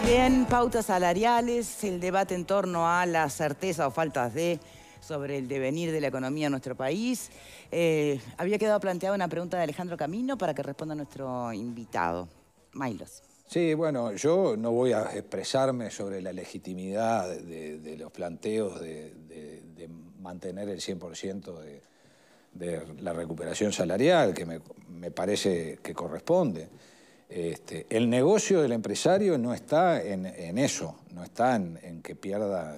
Bien, pautas salariales, el debate en torno a la certeza o faltas de sobre el devenir de la economía en nuestro país. Había quedado planteada una pregunta de Alejandro Camino para que responda nuestro invitado. Mailos. Sí, bueno, yo no voy a expresarme sobre la legitimidad de los planteos de mantener el 100% de la recuperación salarial, que me parece que corresponde. El negocio del empresario no está en eso, no está en que pierda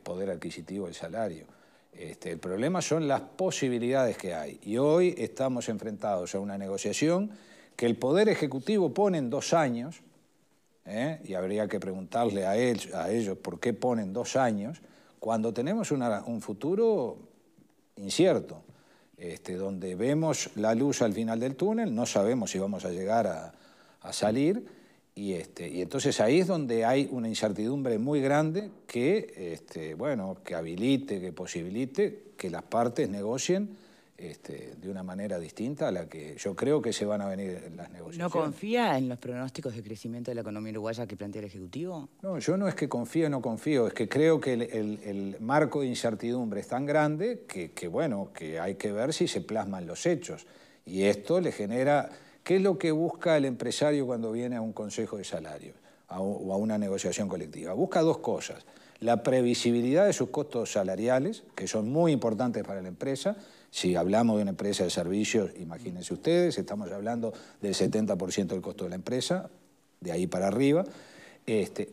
poder adquisitivo el salario. El problema son las posibilidades que hay. Y hoy estamos enfrentados a una negociación que el Poder Ejecutivo pone en 2 años, y habría que preguntarle a ellos por qué ponen 2 años, cuando tenemos un futuro incierto, donde vemos la luz al final del túnel, no sabemos si vamos a llegar a salir, y entonces ahí es donde hay una incertidumbre muy grande que, bueno, que habilite, que posibilite que las partes negocien de una manera distinta a la que yo creo que se van a venir las negociaciones. ¿No confía en los pronósticos de crecimiento de la economía uruguaya que plantea el Ejecutivo? No, yo no es que confíe o no confío, es que creo que el marco de incertidumbre es tan grande que, bueno, que hay que ver si se plasman los hechos. Y esto le genera... ¿Qué es lo que busca el empresario cuando viene a un consejo de salario o a una negociación colectiva? Busca 2 cosas. La previsibilidad de sus costos salariales, que son muy importantes para la empresa. Si hablamos de una empresa de servicios, imagínense ustedes, estamos hablando del 70% del costo de la empresa, de ahí para arriba.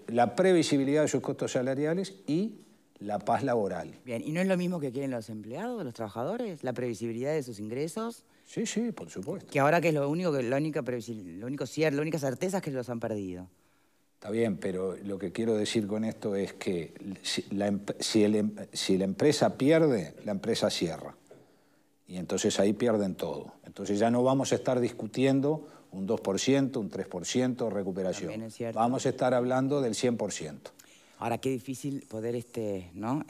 La previsibilidad de sus costos salariales y la paz laboral. Bien, ¿y no es lo mismo que quieren los empleados, los trabajadores? ¿La previsibilidad de sus ingresos? Sí, sí, por supuesto. Que ahora que es la única certeza es que los han perdido. Está bien, pero lo que quiero decir con esto es que si la empresa pierde, la empresa cierra. Y entonces ahí pierden todo. Entonces ya no vamos a estar discutiendo un 2%, un 3% recuperación. También es cierto. Vamos a estar hablando del 100%. Ahora, qué difícil poder ¿no?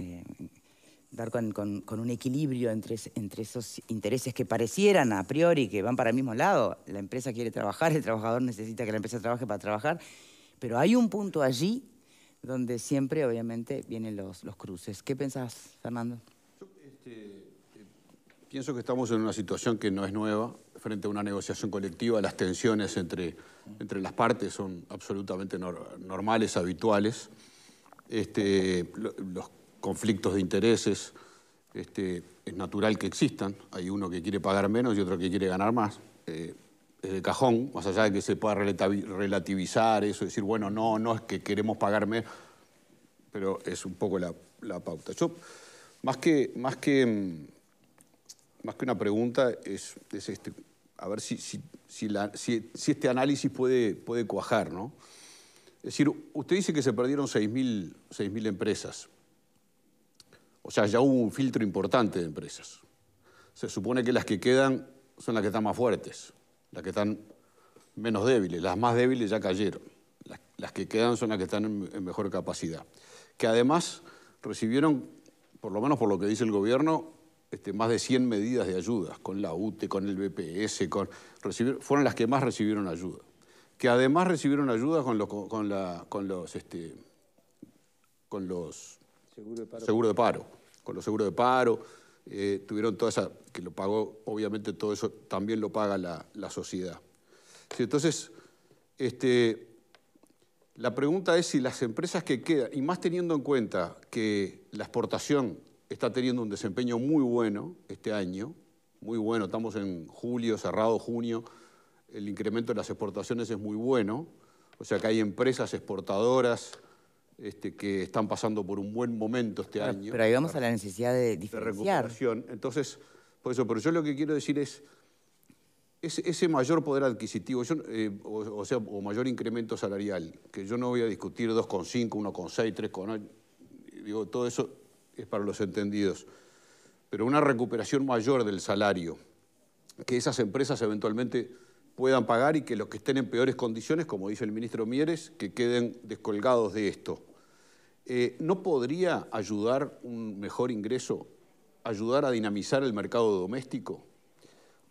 Dar con un equilibrio entre esos intereses que parecieran a priori que van para el mismo lado. La empresa quiere trabajar, el trabajador necesita que la empresa trabaje para trabajar, pero hay un punto allí donde siempre, obviamente, vienen los cruces. ¿Qué pensás, Fernando? Yo, pienso que estamos en una situación que no es nueva. Frente a una negociación colectiva, las tensiones entre las partes son absolutamente normales, habituales. Los conflictos de intereses, es natural que existan. Hay uno que quiere pagar menos y otro que quiere ganar más. Es de cajón, más allá de que se pueda relativizar eso, decir, bueno, no es que queremos pagar menos, pero es un poco la pauta. Yo, más que una pregunta, es a ver si este análisis puede cuajar, ¿no? Es decir, usted dice que se perdieron 6.000 empresas. O sea, ya hubo un filtro importante de empresas. Se supone que las que quedan son las que están más fuertes, las que están menos débiles. Las más débiles ya cayeron. Las que quedan son las que están en mejor capacidad. Que además recibieron, por lo menos por lo que dice el gobierno, más de 100 medidas de ayuda, con la UTE, con el BPS, fueron las que más recibieron ayuda. Que además recibieron ayuda con los seguros de paro. Con los seguros de paro, tuvieron toda esa, que lo pagó, obviamente todo eso también lo paga la sociedad. Sí, entonces, la pregunta es si las empresas que quedan, y más teniendo en cuenta que la exportación está teniendo un desempeño muy bueno este año, muy bueno, estamos en julio, cerrado junio, el incremento de las exportaciones es muy bueno, o sea que hay empresas exportadoras que están pasando por un buen momento este año. Pero ahí vamos a la necesidad de diferenciar. Recuperación. Entonces, por eso, pero yo lo que quiero decir es ese mayor poder adquisitivo, o mayor incremento salarial, que yo no voy a discutir 2,5, 1,6, 3,8, digo, todo eso es para los entendidos, pero una recuperación mayor del salario, que esas empresas eventualmente puedan pagar y que los que estén en peores condiciones, como dice el ministro Mieres, que queden descolgados de esto. ¿No podría ayudar un mejor ingreso, ayudar a dinamizar el mercado doméstico?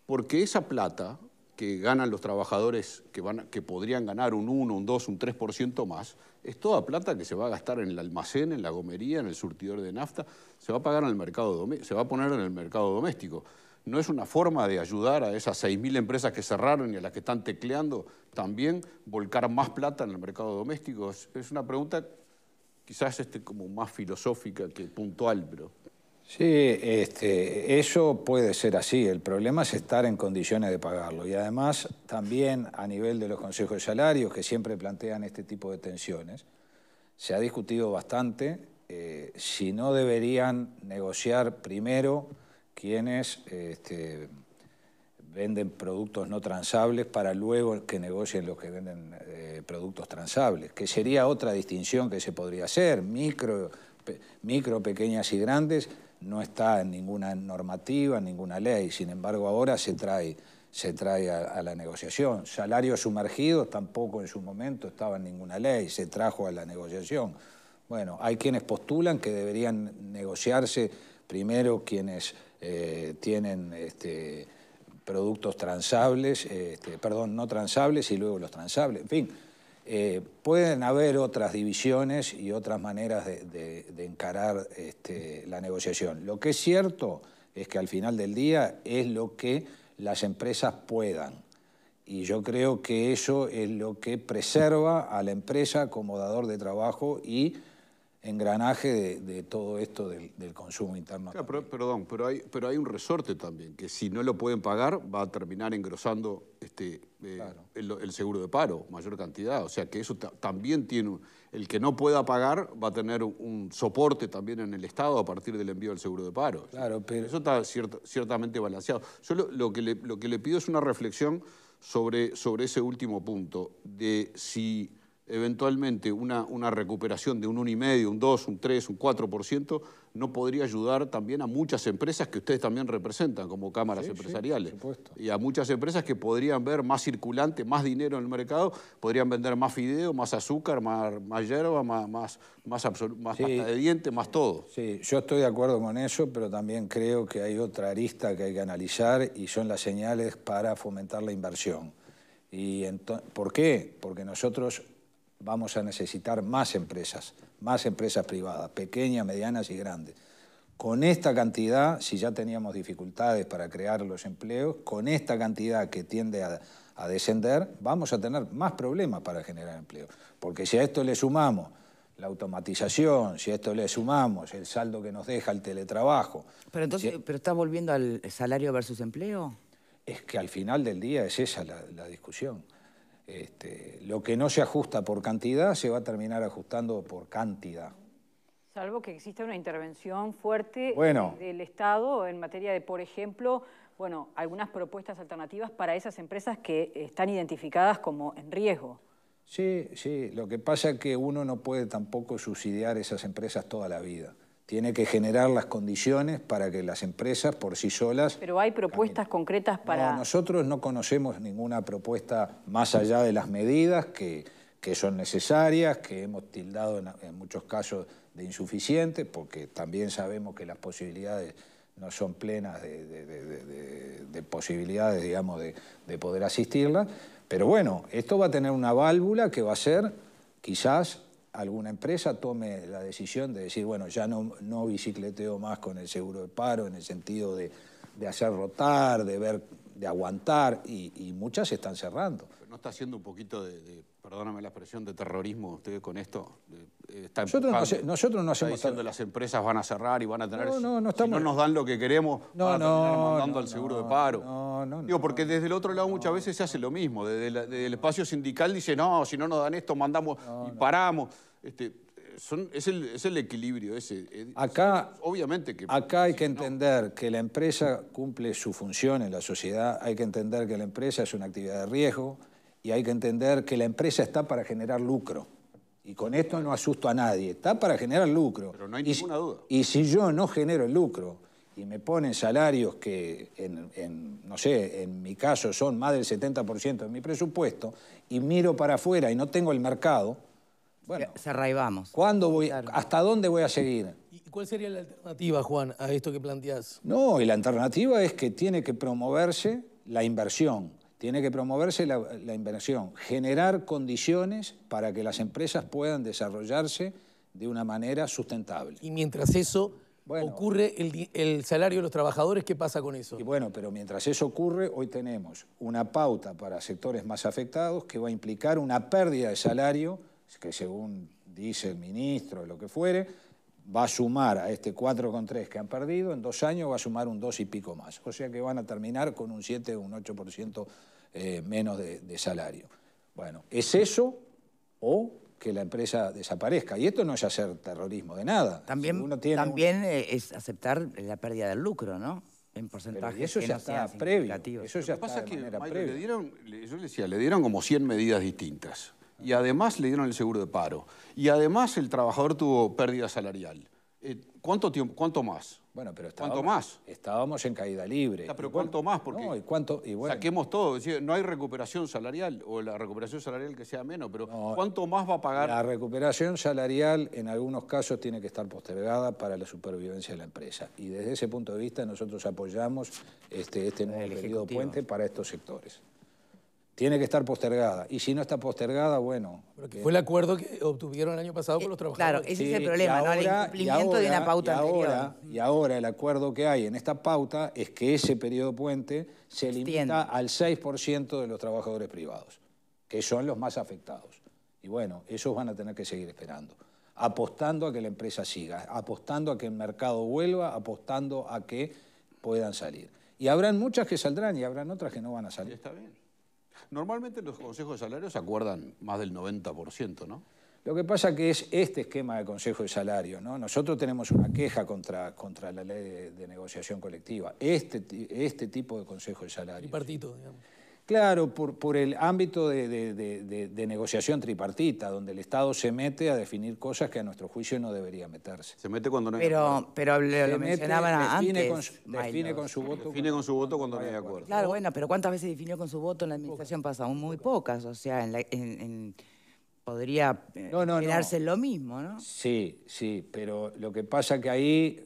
Porque esa plata que ganan los trabajadores que podrían ganar un 1, un 2, un 3% más, es toda plata que se va a gastar en el almacén, en la gomería, en el surtidor de nafta, se va a pagar en el mercado se va a poner en el mercado doméstico. ¿No es una forma de ayudar a esas 6.000 empresas que cerraron y a las que están tecleando también volcar más plata en el mercado doméstico? Es una pregunta quizás como más filosófica que puntual, pero... Sí, eso puede ser así. El problema es estar en condiciones de pagarlo. Y además, también a nivel de los consejos de salarios, que siempre plantean este tipo de tensiones, se ha discutido bastante si no deberían negociar primero quienes venden productos no transables para luego que negocien los que venden productos transables, que sería otra distinción que se podría hacer. Micro, pequeñas y grandes, no está en ninguna normativa, en ninguna ley. Sin embargo, ahora se trae a la negociación. Salarios sumergidos tampoco en su momento estaba en ninguna ley, se trajo a la negociación. Bueno, hay quienes postulan que deberían negociarse primero quienes tienen productos transables, perdón, no transables y luego los transables. En fin, pueden haber otras divisiones y otras maneras de encarar la negociación. Lo que es cierto es que al final del día es lo que las empresas puedan. Y yo creo que eso es lo que preserva a la empresa como dador de trabajo y engranaje de todo esto del consumo interno. Claro, pero hay un resorte también, que si no lo pueden pagar va a terminar engrosando claro, el seguro de paro, mayor cantidad. O sea que eso también tiene... El que no pueda pagar va a tener un soporte también en el Estado a partir del envío del seguro de paro. Claro, pero... Eso está ciertamente balanceado. Yo lo que le pido es una reflexión sobre ese último punto, de si eventualmente una recuperación de un 1,5%, un 2%, un 3%, un 4% no podría ayudar también a muchas empresas que ustedes también representan como cámaras empresariales. Sí, por supuesto. Y a muchas empresas que podrían ver más circulante, más dinero en el mercado, podrían vender más fideo, más azúcar, más hierba, más pasta de dientes, más todo. Sí, yo estoy de acuerdo con eso, pero también creo que hay otra arista que hay que analizar y son las señales para fomentar la inversión. ¿Por qué? Porque nosotros vamos a necesitar más empresas privadas, pequeñas, medianas y grandes. Con esta cantidad, si ya teníamos dificultades para crear los empleos, con esta cantidad que tiende a descender, vamos a tener más problemas para generar empleo. Porque si a esto le sumamos la automatización, si a esto le sumamos el saldo que nos deja el teletrabajo... Pero entonces, ¿pero estás volviendo al salario versus empleo? Es que al final del día es esa la discusión. Lo que no se ajusta por cantidad se va a terminar ajustando por cantidad. Salvo que exista una intervención fuerte del Estado en materia de, por ejemplo, algunas propuestas alternativas para esas empresas que están identificadas como en riesgo. Sí, lo que pasa es que uno no puede tampoco subsidiar esas empresas toda la vida. Tiene que generar las condiciones para que las empresas por sí solas... Pero hay propuestas concretas para... No, nosotros no conocemos ninguna propuesta más allá de las medidas que son necesarias, que hemos tildado en muchos casos de insuficientes, porque también sabemos que las posibilidades no son plenas de posibilidades, digamos, de poder asistirlas. Pero bueno, esto va a tener una válvula que va a ser, quizás, alguna empresa tome la decisión de decir, bueno, ya no bicicleteo más con el seguro de paro en el sentido de hacer rotar, de aguantar, y muchas se están cerrando. ¿No está haciendo un poquito perdóname la expresión, de terrorismo usted con esto? Nosotros no hacemos... diciendo las empresas van a cerrar y van a tener... No estamos... Si no nos dan lo que queremos, van a terminar mandando al seguro de paro. Digo, porque desde el otro lado muchas veces se hace lo mismo. Desde el espacio sindical dice, no, si no nos dan esto, mandamos y paramos. Es el equilibrio ese. Acá, obviamente que... Acá hay que entender que la empresa cumple su función en la sociedad, hay que entender que la empresa es una actividad de riesgo y hay que entender que la empresa está para generar lucro. Y con esto no asusto a nadie, está para generar lucro. Pero no hay ninguna duda. Y si yo no genero el lucro y me ponen salarios que, no sé, en mi caso son más del 70% de mi presupuesto, y miro para afuera y no tengo el mercado, bueno, cerra y vamos. ¿Hasta dónde voy a seguir? ¿Y cuál sería la alternativa, Juan, a esto que planteás? No, y la alternativa es que tiene que promoverse la inversión. tiene que promoverse la inversión, generar condiciones para que las empresas puedan desarrollarse de una manera sustentable. Y mientras eso ocurre, el salario de los trabajadores, ¿qué pasa con eso? Y bueno, pero mientras eso ocurre, hoy tenemos una pauta para sectores más afectados que va a implicar una pérdida de salario, que según dice el ministro, lo que fuere, va a sumar a este 4,3 que han perdido, en 2 años va a sumar un 2 y pico más. O sea que van a terminar con un 7 o un 8% menos de salario. Bueno, ¿es eso o que la empresa desaparezca? Y esto no es hacer terrorismo de nada. También, es aceptar la pérdida del lucro, ¿no? En porcentaje. Pero eso ya está previo. Eso ya está de manera previa. Yo le decía, le dieron como 100 medidas distintas. Y además le dieron el seguro de paro. Y además el trabajador tuvo pérdida salarial. ¿Cuánto más? Bueno, pero ¿cuánto más? Estábamos en caída libre. Pero ¿cuánto más? Porque no, y bueno, saquemos todo. Es decir, no hay recuperación salarial, o la recuperación salarial que sea menos, pero ¿cuánto más va a pagar? La recuperación salarial en algunos casos tiene que estar postergada para la supervivencia de la empresa. Y desde ese punto de vista nosotros apoyamos este nuevo periodo puente para estos sectores. Tiene que estar postergada. Y si no está postergada, bueno... Porque fue el acuerdo que obtuvieron el año pasado con los trabajadores. Claro, ese es el problema, ¿no? El incumplimiento de una pauta anterior. Y ahora el acuerdo que hay en esta pauta es que ese periodo puente se limita al 6% de los trabajadores privados, que son los más afectados. Y bueno, esos van a tener que seguir esperando, apostando a que la empresa siga, apostando a que el mercado vuelva, apostando a que puedan salir. Y habrán muchas que saldrán y habrán otras que no van a salir. Está bien. Normalmente los consejos de salarios se acuerdan más del 90%, ¿no? Lo que pasa que es este esquema de consejo de salario, ¿no? Nosotros tenemos una queja contra la ley de negociación colectiva. Este tipo de consejo de salario. Tripartito, digamos. Claro, por el ámbito de negociación tripartita, donde el Estado se mete a definir cosas que a nuestro juicio no debería meterse. Se mete cuando no hay acuerdo. Pero lo mencionaban antes. Define con su voto. Define con su voto cuando no hay acuerdo. Claro, bueno, pero ¿cuántas veces definió con su voto en la administración pasada? Muy pocas, o sea, podría quedarse lo mismo, ¿no? Sí, pero lo que pasa que ahí...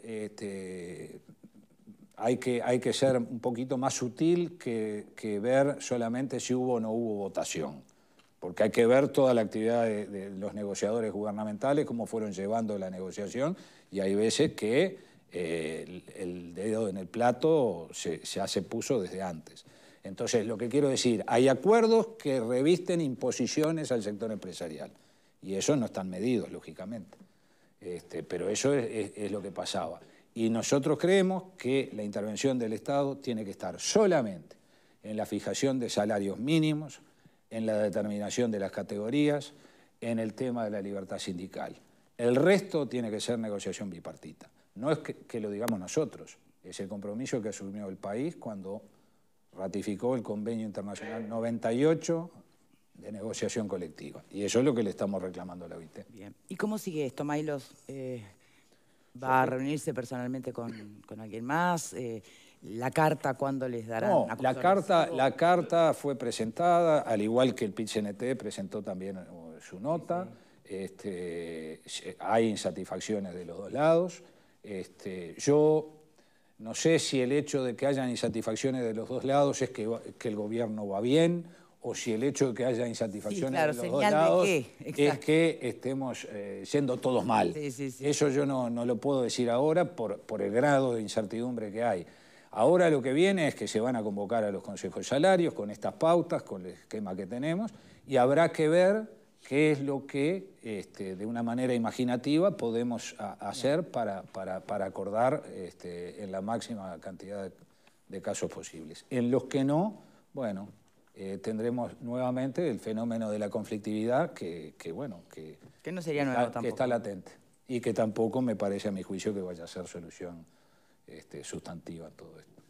Hay que ser un poquito más sutil que ver solamente si hubo o no hubo votación, porque hay que ver toda la actividad de los negociadores gubernamentales, cómo fueron llevando la negociación, y hay veces que el dedo en el plato se puso desde antes. Entonces, lo que quiero decir, hay acuerdos que revisten imposiciones al sector empresarial, y esos no están medidos, lógicamente, pero eso es lo que pasaba. Y nosotros creemos que la intervención del Estado tiene que estar solamente en la fijación de salarios mínimos, en la determinación de las categorías, en el tema de la libertad sindical. El resto tiene que ser negociación bipartita. No es que lo digamos nosotros, es el compromiso que asumió el país cuando ratificó el Convenio Internacional 98 de negociación colectiva. Y eso es lo que le estamos reclamando a la OIT. Bien. ¿Y cómo sigue esto, Maylos? ¿Va a reunirse personalmente con alguien más? ¿La carta cuándo les darán? No, la carta fue presentada, al igual que el PIT-CNT presentó también su nota. Hay insatisfacciones de los dos lados. Yo no sé si el hecho de que hayan insatisfacciones de los dos lados es que el gobierno va bien, o si el hecho de que haya insatisfacciones de los dos lados es que estemos yendo todos mal. Eso yo no lo puedo decir ahora por el grado de incertidumbre que hay. Ahora lo que viene es que se van a convocar a los consejos de salarios con estas pautas, con el esquema que tenemos, y habrá que ver qué es lo que, de una manera imaginativa, podemos hacer para acordar en la máxima cantidad de casos posibles. En los que no, bueno... tendremos nuevamente el fenómeno de la conflictividad que no sería nuevo tampoco. Que está latente y que tampoco me parece a mi juicio que vaya a ser solución sustantiva a todo esto.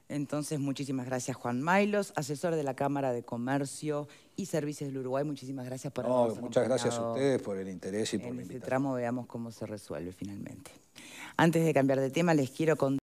Entonces, muchísimas gracias, Juan Maylos, asesor de la Cámara de Comercio y Servicios del Uruguay. Muchísimas gracias por habernos acompañado. Muchas gracias a ustedes por el interés y por la invitación. En este tramo veamos cómo se resuelve finalmente. Antes de cambiar de tema, les quiero contar